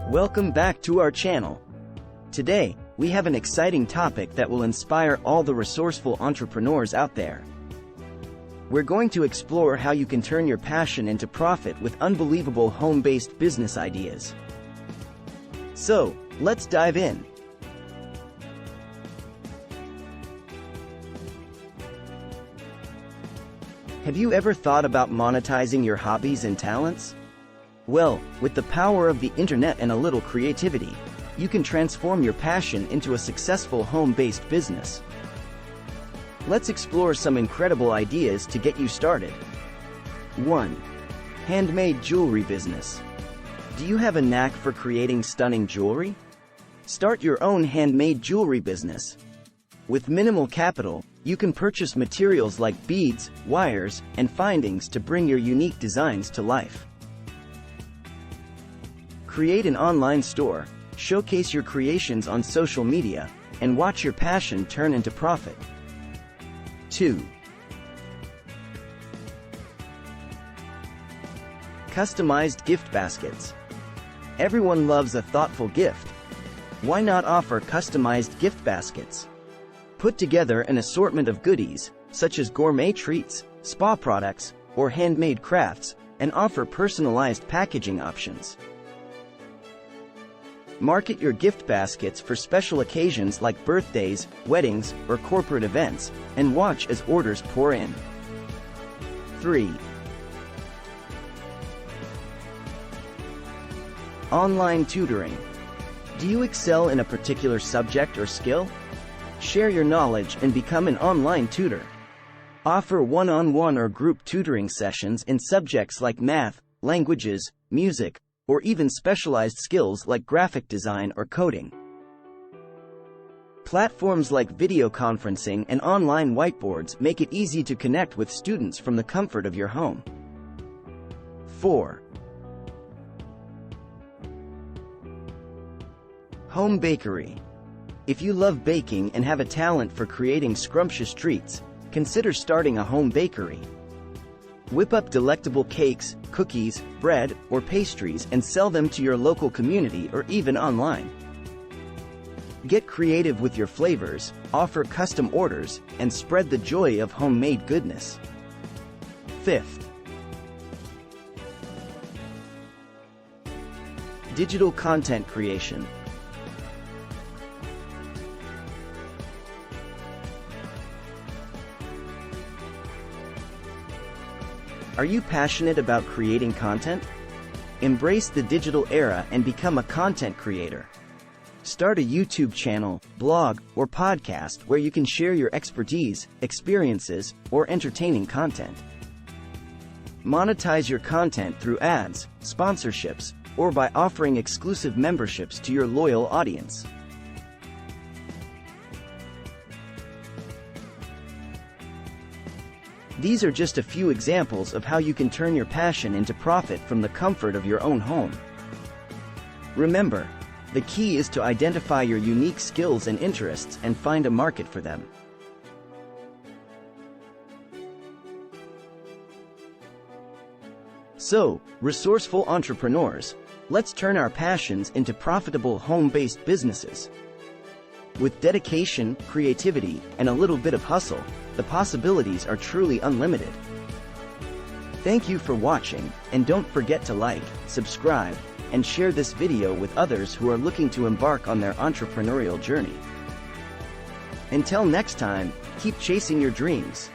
Welcome back to our channel. Today, we have an exciting topic that will inspire all the resourceful entrepreneurs out there. We're going to explore how you can turn your passion into profit with unbelievable home-based business ideas. So, let's dive in. Have you ever thought about monetizing your hobbies and talents? Well, with the power of the internet and a little creativity, you can transform your passion into a successful home-based business. Let's explore some incredible ideas to get you started. 1. Handmade jewelry business. Do you have a knack for creating stunning jewelry? Start your own handmade jewelry business. With minimal capital, you can purchase materials like beads, wires, and findings to bring your unique designs to life. Create an online store, showcase your creations on social media, and watch your passion turn into profit. 2. Customized gift baskets. Everyone loves a thoughtful gift. Why not offer customized gift baskets? Put together an assortment of goodies, such as gourmet treats, spa products, or handmade crafts, and offer personalized packaging options. Market your gift baskets for special occasions like birthdays, weddings, or corporate events, and watch as orders pour in. 3. Online tutoring. Do you excel in a particular subject or skill? Share your knowledge and become an online tutor. Offer one-on-one or group tutoring sessions in subjects like math, languages, music, or even specialized skills like graphic design or coding. Platforms like video conferencing and online whiteboards make it easy to connect with students from the comfort of your home. 4. Home bakery. If you love baking and have a talent for creating scrumptious treats, consider starting a home bakery. Whip up delectable cakes, cookies, bread, or pastries and sell them to your local community or even online. Get creative with your flavors, offer custom orders, and spread the joy of homemade goodness. 5th. Digital content creation. Are you passionate about creating content? Embrace the digital era and become a content creator. Start a YouTube channel, blog, or podcast where you can share your expertise, experiences, or entertaining content. Monetize your content through ads, sponsorships, or by offering exclusive memberships to your loyal audience. These are just a few examples of how you can turn your passion into profit from the comfort of your own home. Remember, the key is to identify your unique skills and interests and find a market for them. So, resourceful entrepreneurs, let's turn our passions into profitable home-based businesses. With dedication, creativity, and a little bit of hustle, the possibilities are truly unlimited. Thank you for watching, and don't forget to like, subscribe, and share this video with others who are looking to embark on their entrepreneurial journey. Until next time, keep chasing your dreams.